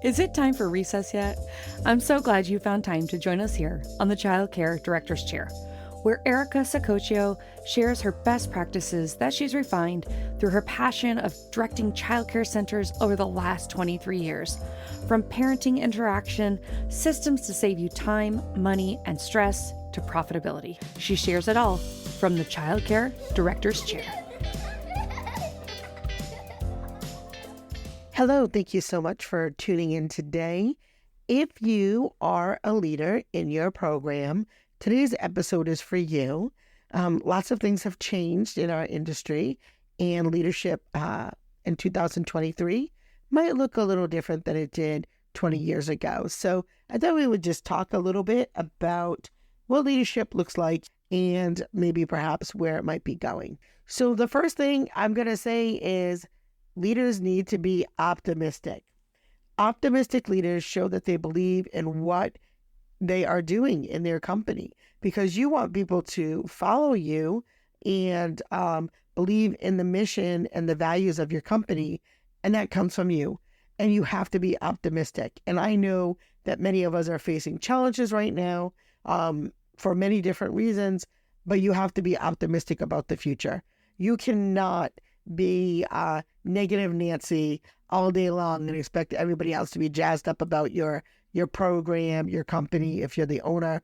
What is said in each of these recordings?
Is it time for recess yet? I'm so glad you found time to join us here on the Child Care Director's Chair, where Erica Sacoccio shares her best practices that she's refined through her passion of directing childcare centers over the last 23 years. From parenting interaction, systems to save you time, money, and stress, to profitability. She shares it all from the Child Care Director's Chair. Hello, thank you so much for tuning in today. If you are a leader in your program, today's episode is for you. Lots of things have changed in our industry, and leadership in 2023 might look a little different than it did 20 years ago. So I thought we would just talk a little bit about what leadership looks like and maybe perhaps where it might be going. So the first thing I'm going to say is leaders need to be optimistic. Optimistic leaders show that they believe in what they are doing in their company, because you want people to follow you and believe in the mission and the values of your company, and that comes from you. And you have to be optimistic. And I know that many of us are facing challenges right now for many different reasons, but you have to be optimistic about the future. You cannot be negative Nancy all day long and expect everybody else to be jazzed up about your program, your company, if you're the owner,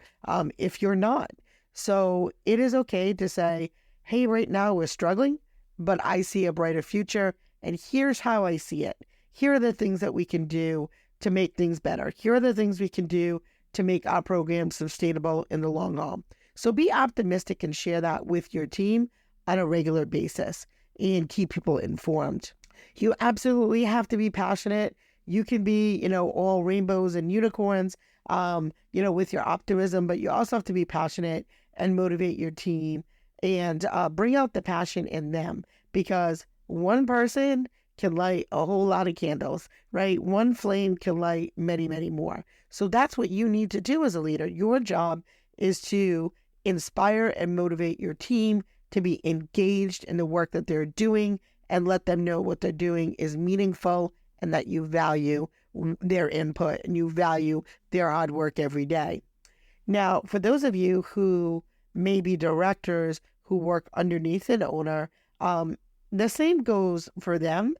if you're not. So it is okay to say, hey, right now we're struggling, but I see a brighter future, and here's how I see it. Here are the things that we can do to make things better. Here are the things we can do to make our program sustainable in the long haul. So be optimistic and share that with your team on a regular basis and keep people informed. You absolutely have to be passionate. You can be, all rainbows and unicorns, with your optimism, but you also have to be passionate and motivate your team and bring out the passion in them, because one person can light a whole lot of candles, right? One flame can light many, many more. So that's what you need to do as a leader. Your job is to inspire and motivate your team to be engaged in the work that they're doing and let them know what they're doing is meaningful and that you value their input and you value their hard work every day. Now, for those of you who may be directors who work underneath an owner, the same goes for them.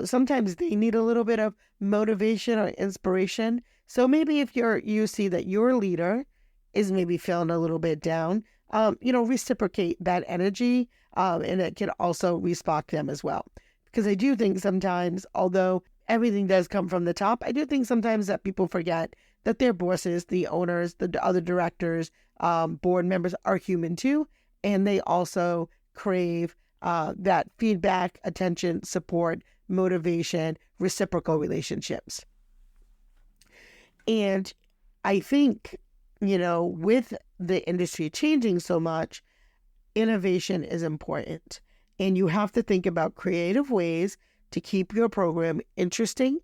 Sometimes they need a little bit of motivation or inspiration. So maybe if you see that your leader is maybe feeling a little bit down, reciprocate that energy, and it can also re-spark them as well. Because I do think sometimes, although everything does come from the top, I do think sometimes that people forget that their bosses, the owners, the other directors, board members are human too, and they also crave that feedback, attention, support, motivation, reciprocal relationships. And I think, with the industry changing so much, innovation is important. And you have to think about creative ways to keep your program interesting.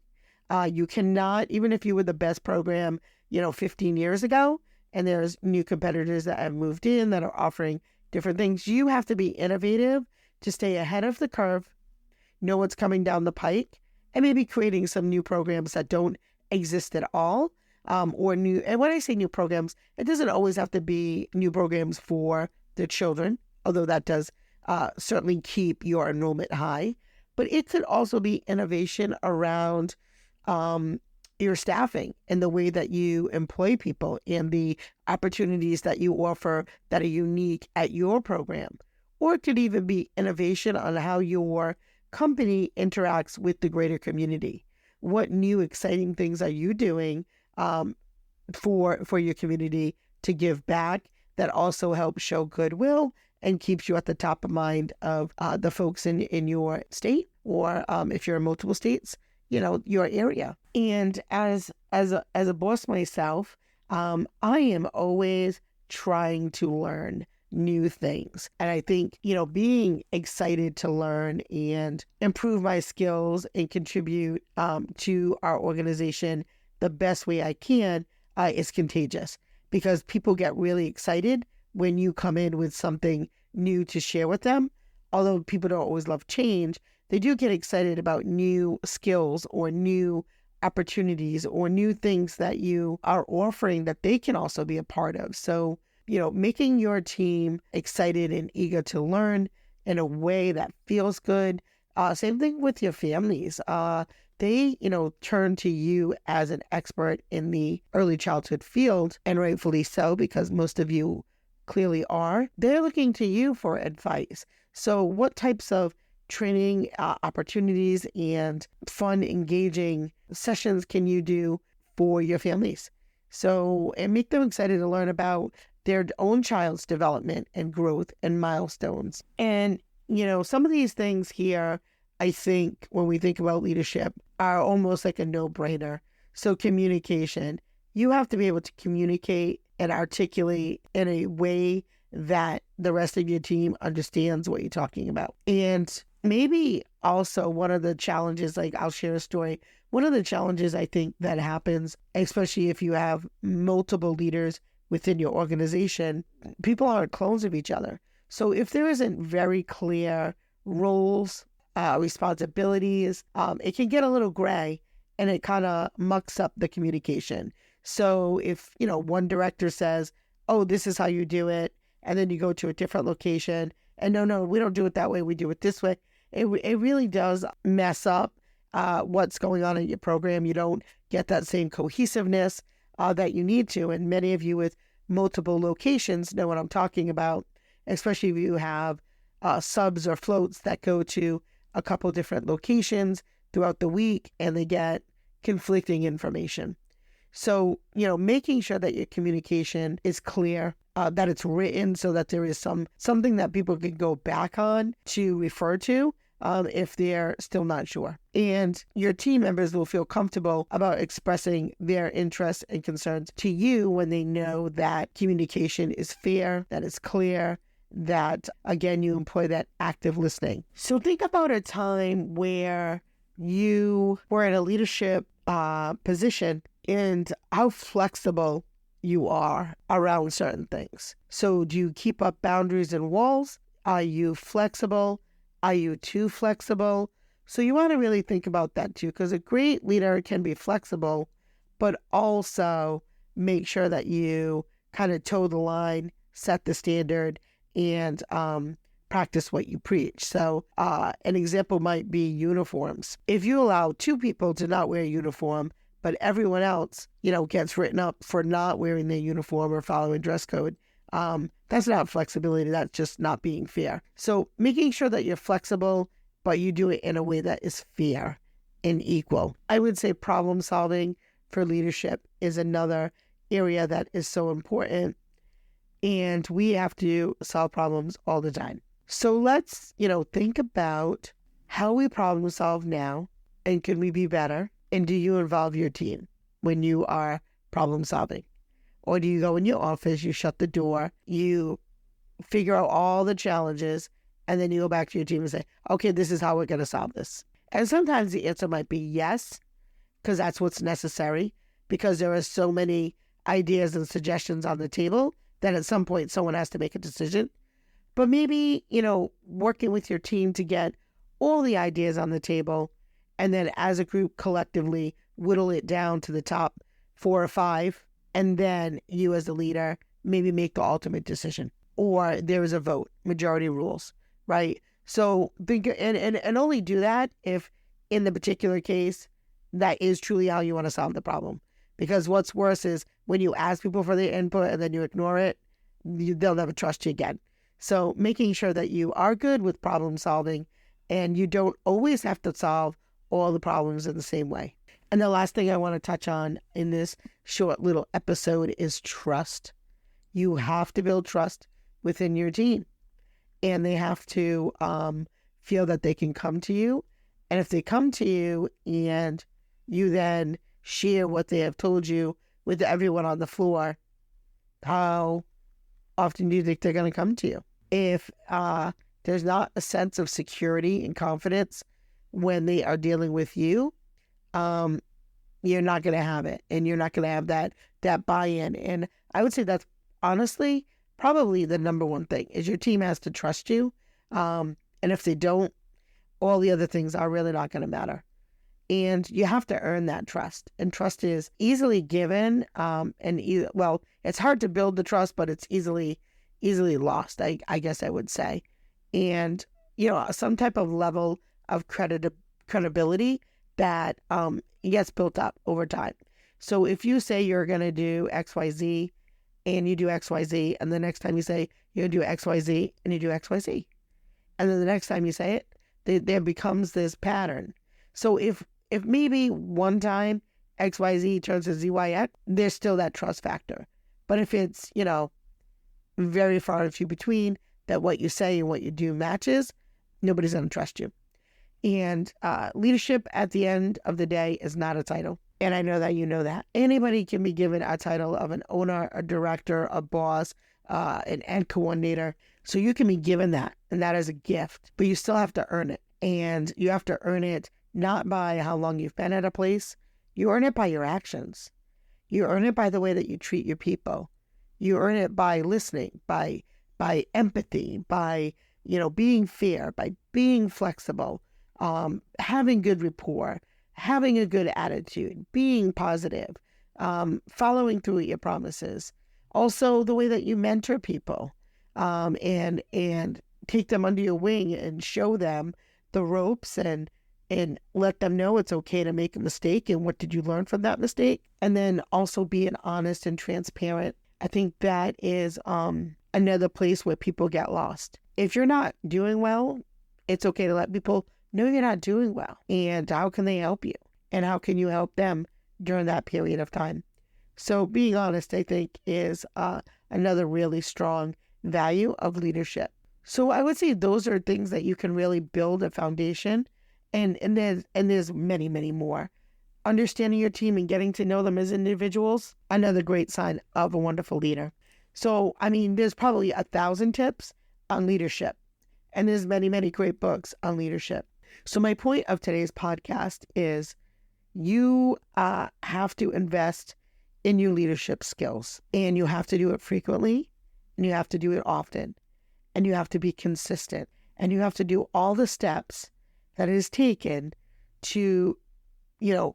You cannot, even if you were the best program, 15 years ago, and there's new competitors that have moved in that are offering different things, you have to be innovative to stay ahead of the curve, know what's coming down the pike, and maybe creating some new programs that don't exist at all. Or new, and when I say new programs, it doesn't always have to be new programs for the children, although that does certainly keep your enrollment high. But it could also be innovation around your staffing and the way that you employ people and the opportunities that you offer that are unique at your program. Or it could even be innovation on how your company interacts with the greater community. What new exciting things are you doing for your community to give back that also helps show goodwill and keeps you at the top of mind of the folks in your state, or if you're in multiple states, your area. And as a boss myself, I am always trying to learn new things. And I think, being excited to learn and improve my skills and contribute to our organization the best way I can is contagious, because people get really excited when you come in with something new to share with them. Although people don't always love change, they do get excited about new skills or new opportunities or new things that you are offering that they can also be a part of. So, making your team excited and eager to learn in a way that feels good. Same thing with your families. They, turn to you as an expert in the early childhood field, and rightfully so, because most of you clearly are. They're looking to you for advice. So what types of training opportunities and fun, engaging sessions can you do for your families? So, and make them excited to learn about their own child's development and growth and milestones. And, some of these things here, I think when we think about leadership, are almost like a no-brainer. So communication, you have to be able to communicate and articulate in a way that the rest of your team understands what you're talking about. And maybe also one of the challenges, like I'll share a story, one of the challenges I think that happens, especially if you have multiple leaders within your organization, people aren't clones of each other. So if there isn't very clear roles, responsibilities, it can get a little gray and it kind of mucks up the communication. So if, one director says, oh, this is how you do it, and then you go to a different location, and no, we don't do it that way, we do it this way, it really does mess up what's going on in your program. You don't get that same cohesiveness that you need to. And many of you with multiple locations know what I'm talking about, especially if you have subs or floats that go to a couple different locations throughout the week and they get conflicting information. So, making sure that your communication is clear, that it's written so that there is something that people can go back on to refer to if they're still not sure. And your team members will feel comfortable about expressing their interests and concerns to you when they know that communication is fair, that it's clear, that, again, you employ that active listening. So think about a time where you were in a leadership position and how flexible you are around certain things. So do you keep up boundaries and walls? Are you flexible? Are you too flexible? So you want to really think about that too, because a great leader can be flexible, but also make sure that you kind of toe the line, set the standard, and practice what you preach. So an example might be uniforms. If you allow two people to not wear a uniform, but everyone else, gets written up for not wearing their uniform or following dress code, that's not flexibility. That's just not being fair. So making sure that you're flexible, but you do it in a way that is fair and equal. I would say problem solving for leadership is another area that is so important. And we have to solve problems all the time. So let's, think about how we problem solve now, and can we be better? And do you involve your team when you are problem solving? Or do you go in your office, you shut the door, you figure out all the challenges, and then you go back to your team and say, okay, this is how we're going to solve this. And sometimes the answer might be yes, because that's what's necessary, because there are so many ideas and suggestions on the table that at some point someone has to make a decision. But maybe, working with your team to get all the ideas on the table, and then as a group collectively whittle it down to the top 4 or 5, and then you as the leader maybe make the ultimate decision. Or there is a vote, majority rules, right? So think and only do that if in the particular case that is truly how you want to solve the problem. Because what's worse is when you ask people for their input and then you ignore it, they'll never trust you again. So making sure that you are good with problem solving and you don't always have to solve all the problems in the same way. And the last thing I want to touch on in this short little episode is trust. You have to build trust within your team. And they have to feel that they can come to you. And if they come to you and you then share what they have told you with everyone on the floor, how often do you think they're going to come to you? If there's not a sense of security and confidence when they are dealing with you, you're not going to have it, and you're not going to have that buy-in. And I would say that's honestly probably the number one thing is your team has to trust you. And if they don't, all the other things are really not going to matter. And you have to earn that trust. And trust is easily given. Well, it's hard to build the trust, but it's easily lost, I guess I would say. And, some type of level of credibility that gets built up over time. So if you say you're going to do XYZ and you do XYZ, and the next time you say you're going to do XYZ and you do XYZ, and then the next time you say it, there becomes this pattern. So if maybe one time XYZ turns to ZYX, there's still that trust factor. But if it's, very far and few between that what you say and what you do matches, nobody's going to trust you. And leadership at the end of the day is not a title. And I know that you know that. Anybody can be given a title of an owner, a director, a boss, an ed coordinator. So you can be given that, and that is a gift, but you still have to earn it. And you have to earn it not by how long you've been at a place. You earn it by your actions. You earn it by the way that you treat your people. You earn it by listening, by empathy, by, being fair, by being flexible, having good rapport, having a good attitude, being positive, following through with your promises. Also, the way that you mentor people, and take them under your wing and show them the ropes and let them know it's okay to make a mistake and what did you learn from that mistake. And then also being honest and transparent. I think that is another place where people get lost. If you're not doing well, it's okay to let people know you're not doing well. And how can they help you? And how can you help them during that period of time? So being honest, I think, is another really strong value of leadership. So I would say those are things that you can really build a foundation. And there's many, many more. Understanding your team and getting to know them as individuals, another great sign of a wonderful leader. So, there's probably 1,000 tips on leadership, and there's many, many great books on leadership. So my point of today's podcast is you have to invest in your leadership skills, and you have to do it frequently, and you have to do it often, and you have to be consistent, and you have to do all the steps that it is taken to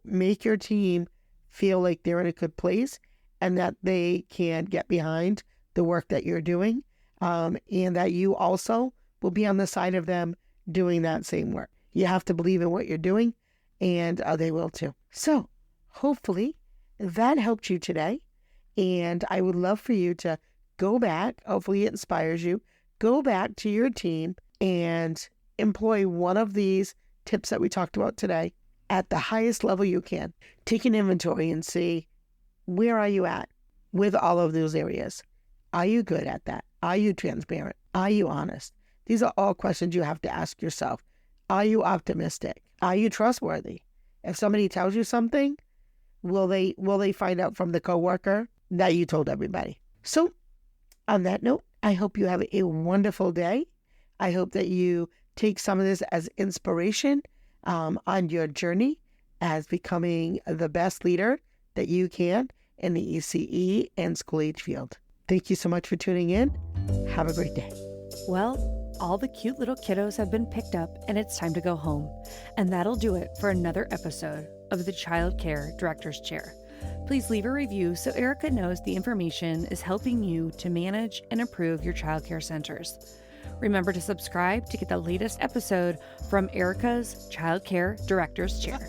make your team feel like they're in a good place and that they can get behind the work that you're doing, and that you also will be on the side of them doing that same work. You have to believe in what you're doing, and they will too. So hopefully that helped you today, and I would love for you to go back. Hopefully it inspires you. Go back to your team and employ one of these tips that we talked about today at the highest level you can. Take an inventory and see, where are you at with all of those areas? Are you good at that? Are you transparent? Are you honest? These are all questions you have to ask yourself. Are you optimistic? Are you trustworthy? If somebody tells you something, will they find out from the coworker that you told everybody? So on that note, I hope you have a wonderful day. I hope that you take some of this as inspiration on your journey as becoming the best leader that you can in the ECE and school age field. Thank you so much for tuning in. Have a great day. Well, all the cute little kiddos have been picked up and it's time to go home. And that'll do it for another episode of the Child Care Director's Chair. Please leave a review so Erica knows the information is helping you to manage and improve your childcare centers. Remember to subscribe to get the latest episode from Erica's Child Care Director's Chair.